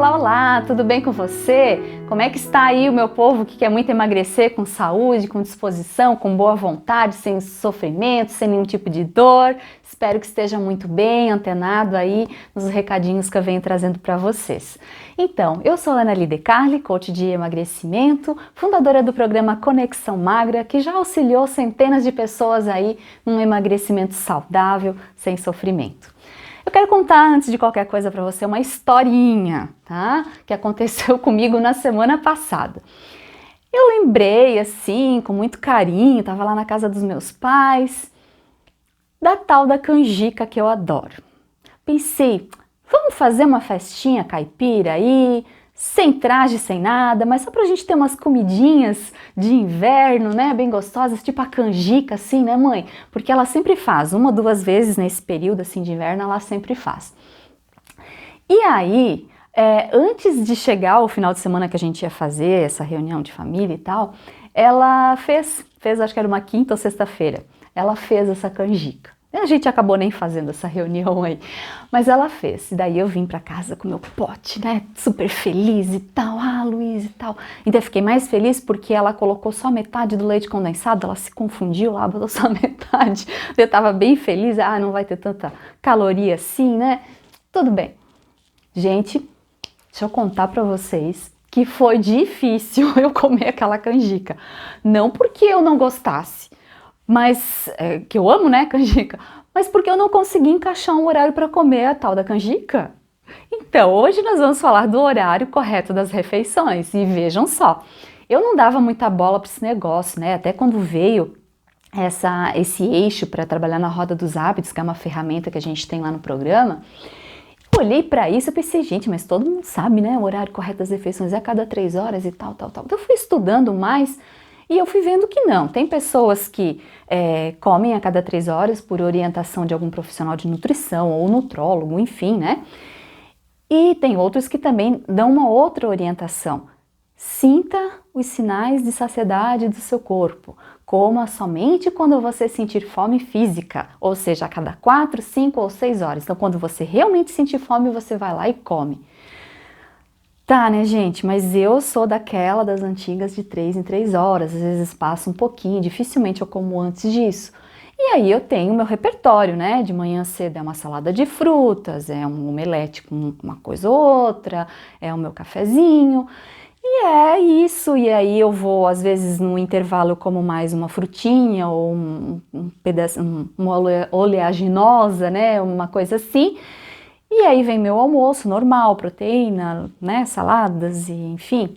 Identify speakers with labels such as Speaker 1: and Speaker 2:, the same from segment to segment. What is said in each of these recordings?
Speaker 1: Olá, olá, tudo bem com você? Como é que está aí o meu povo que quer muito emagrecer com saúde, com disposição, com boa vontade, sem sofrimento, sem nenhum tipo de dor? Espero que esteja muito bem, antenado aí nos recadinhos que eu venho trazendo para vocês. Então, eu sou Ana Lide Carli, coach de emagrecimento, fundadora do programa Conexão Magra, que já auxiliou centenas de pessoas aí num emagrecimento saudável, sem sofrimento. Eu quero contar, antes de qualquer coisa, para você uma historinha, tá? Que aconteceu comigo na semana passada. Eu lembrei, assim, com muito carinho, estava lá na casa dos meus pais, da tal da canjica que eu adoro. Pensei, vamos fazer uma festinha caipira aí, sem traje, sem nada, mas só pra gente ter umas comidinhas de inverno, né, bem gostosas, tipo a canjica, assim, né, mãe? Porque ela sempre faz, uma ou duas vezes nesse período, assim, de inverno, ela sempre faz. E aí, antes de chegar o final de semana que a gente ia fazer essa reunião de família e tal, ela fez, acho que era uma quinta ou sexta-feira, ela fez essa canjica. A gente acabou nem fazendo essa reunião aí, mas ela fez. E daí eu vim pra casa com meu pote, né, super feliz e tal, Luiz e tal. Ainda fiquei mais feliz porque ela colocou só metade do leite condensado, ela se confundiu lá, botou só metade. Eu tava bem feliz, não vai ter tanta caloria assim, né? Tudo bem. Gente, deixa eu contar pra vocês que foi difícil eu comer aquela canjica. Não porque eu não gostasse, mas que eu amo, né, canjica, mas porque eu não consegui encaixar um horário para comer a tal da canjica. Então, hoje nós vamos falar do horário correto das refeições e vejam só, eu não dava muita bola para esse negócio, né, até quando veio esse eixo para trabalhar na roda dos hábitos, que é uma ferramenta que a gente tem lá no programa. Eu olhei para isso e pensei, gente, mas todo mundo sabe, né, o horário correto das refeições é a cada 3 horas e tal. Então eu fui estudando mais e eu fui vendo que não. Tem pessoas que comem a cada 3 horas por orientação de algum profissional de nutrição ou nutrólogo, enfim, né? E tem outros que também dão uma outra orientação. Sinta os sinais de saciedade do seu corpo. Coma somente quando você sentir fome física, ou seja, a cada 4, 5 ou 6 horas. Então, quando você realmente sentir fome, você vai lá e come. Tá, né, gente? Mas eu sou daquela das antigas de 3 em 3 horas, às vezes passa um pouquinho, dificilmente eu como antes disso. E aí eu tenho meu repertório, né? De manhã cedo é uma salada de frutas, é um omelete com uma coisa ou outra, é o meu cafezinho. E é isso, e aí eu vou, às vezes no intervalo eu como mais uma frutinha ou um pedaço, uma oleaginosa, né? Uma coisa assim. E aí vem meu almoço normal, proteína, né, saladas e enfim,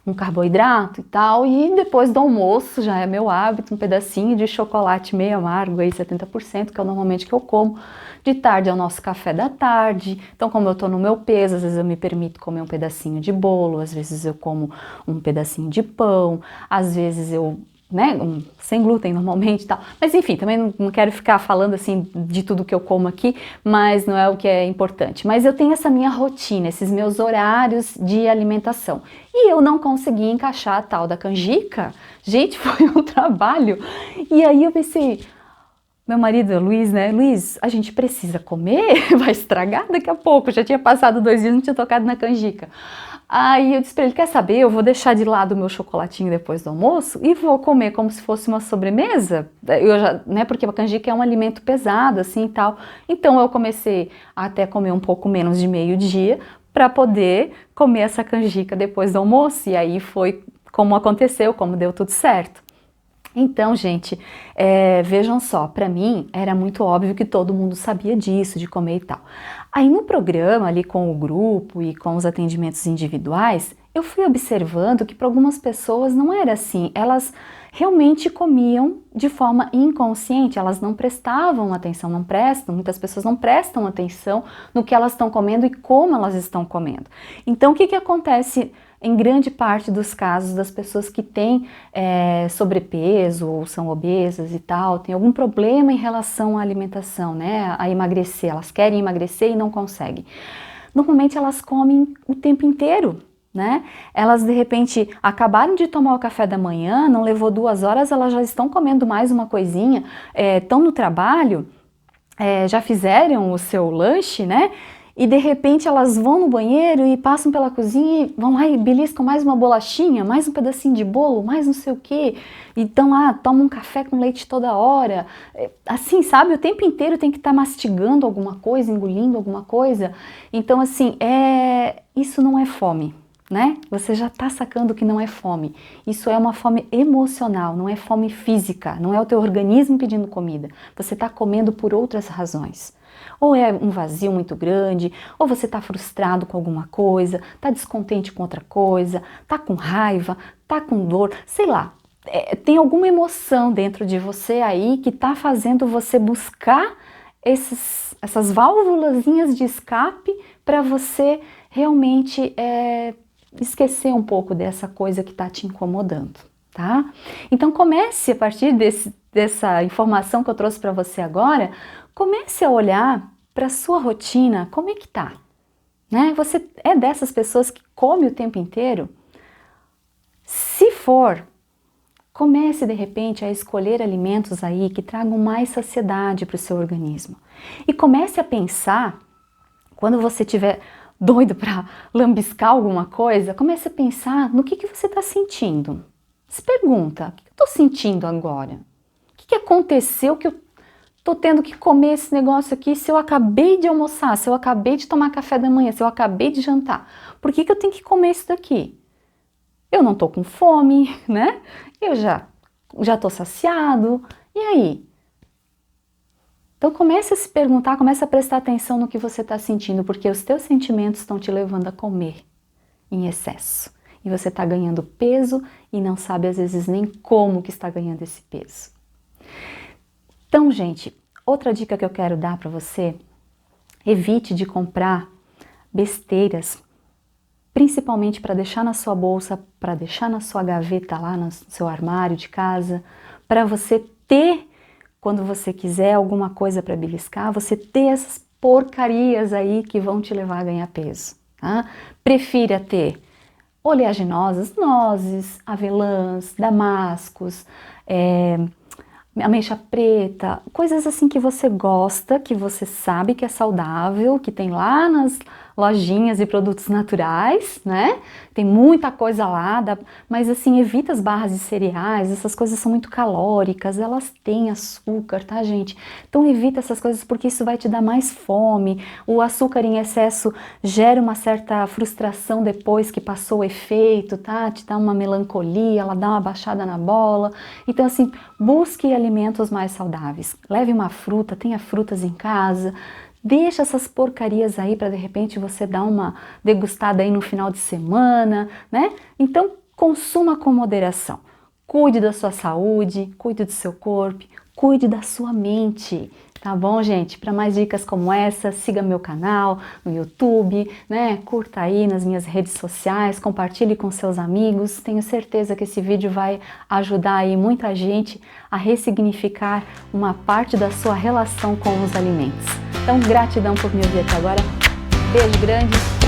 Speaker 1: um carboidrato e tal. E depois do almoço, já é meu hábito, um pedacinho de chocolate meio amargo, aí 70%, que é normalmente que eu como. De tarde é o nosso café da tarde. Então, como eu tô no meu peso, às vezes eu me permito comer um pedacinho de bolo, às vezes eu como um pedacinho de pão, às vezes eu né, sem glúten normalmente e tal, mas enfim, também não quero ficar falando assim de tudo que eu como aqui, mas não é o que é importante, mas eu tenho essa minha rotina, esses meus horários de alimentação, e eu não consegui encaixar a tal da canjica, gente, foi um trabalho, e aí eu pensei, meu marido, Luiz, né, Luiz, a gente precisa comer, vai estragar daqui a pouco, já tinha passado 2 dias, não tinha tocado na canjica. Aí eu disse pra ele, quer saber, eu vou deixar de lado o meu chocolatinho depois do almoço e vou comer como se fosse uma sobremesa, né, porque a canjica é um alimento pesado, assim, e tal. Então eu comecei a até comer um pouco menos de meio-dia para poder comer essa canjica depois do almoço, e aí foi como aconteceu, como deu tudo certo. Então, gente, vejam só, para mim era muito óbvio que todo mundo sabia disso, de comer e tal. Aí no programa, ali com o grupo e com os atendimentos individuais, eu fui observando que para algumas pessoas não era assim, elas realmente comiam de forma inconsciente, elas não prestavam atenção, não prestam, muitas pessoas não prestam atenção no que elas estão comendo e como elas estão comendo. Então, o que acontece em grande parte dos casos das pessoas que têm sobrepeso ou são obesas e tal, tem algum problema em relação à alimentação, né, a emagrecer, elas querem emagrecer e não conseguem. Normalmente elas comem o tempo inteiro, né? Elas de repente acabaram de tomar o café da manhã, não levou 2 horas, elas já estão comendo mais uma coisinha, estão no trabalho, já fizeram o seu lanche, né? e de repente elas vão no banheiro e passam pela cozinha e vão lá e beliscam mais uma bolachinha, mais um pedacinho de bolo, mais não sei o quê. Então, tomam um café com leite toda hora. Assim, sabe? O tempo inteiro tem que estar mastigando alguma coisa, engolindo alguma coisa. Então, assim, isso não é fome, né? Você já está sacando que não é fome. Isso é uma fome emocional, não é fome física. Não é o teu organismo pedindo comida. Você está comendo por outras razões. Ou é um vazio muito grande, ou você está frustrado com alguma coisa, está descontente com outra coisa, está com raiva, está com dor, sei lá. Tem alguma emoção dentro de você aí que está fazendo você buscar essas válvulazinhas de escape para você realmente esquecer um pouco dessa coisa que está te incomodando, tá? Então comece a partir dessa informação que eu trouxe para você agora, comece a olhar para a sua rotina, como é que tá? Né? Você é dessas pessoas que come o tempo inteiro? Se for, comece de repente a escolher alimentos aí que tragam mais saciedade para o seu organismo. E comece a pensar, quando você estiver doido para lambiscar alguma coisa, comece a pensar no que você está sentindo. Se pergunta, o que eu estou sentindo agora? O que aconteceu que eu estou tendo que comer esse negócio aqui se eu acabei de almoçar, se eu acabei de tomar café da manhã, se eu acabei de jantar? Por que eu tenho que comer isso daqui? Eu não estou com fome, né? Eu já estou saciado. E aí? Então comece a se perguntar, comece a prestar atenção no que você está sentindo, porque os teus sentimentos estão te levando a comer em excesso. E você está ganhando peso e não sabe às vezes nem como que está ganhando esse peso. Então, gente, outra dica que eu quero dar para você, evite de comprar besteiras, principalmente para deixar na sua bolsa, para deixar na sua gaveta lá no seu armário de casa, para você ter, quando você quiser alguma coisa para beliscar, você ter essas porcarias aí que vão te levar a ganhar peso, tá? Prefira ter oleaginosas, nozes, avelãs, damascos, ameixa preta, coisas assim que você gosta, que você sabe que é saudável, que tem lá nas lojinhas de produtos naturais, né? Tem muita coisa lá, mas assim, evita as barras de cereais, essas coisas são muito calóricas, elas têm açúcar, tá, gente? Então evita essas coisas porque isso vai te dar mais fome. O açúcar em excesso gera uma certa frustração depois que passou o efeito, tá? Te dá uma melancolia, ela dá uma baixada na bola. Então assim, busque alimentos mais saudáveis. Leve uma fruta, tenha frutas em casa. Deixa essas porcarias aí para de repente você dar uma degustada aí no final de semana, né? Então consuma com moderação. Cuide da sua saúde, cuide do seu corpo, cuide da sua mente. Tá bom, gente? Para mais dicas como essa, siga meu canal no YouTube, né? Curta aí nas minhas redes sociais, compartilhe com seus amigos. Tenho certeza que esse vídeo vai ajudar aí muita gente a ressignificar uma parte da sua relação com os alimentos. Então, gratidão por me ouvir até agora. Beijo grande.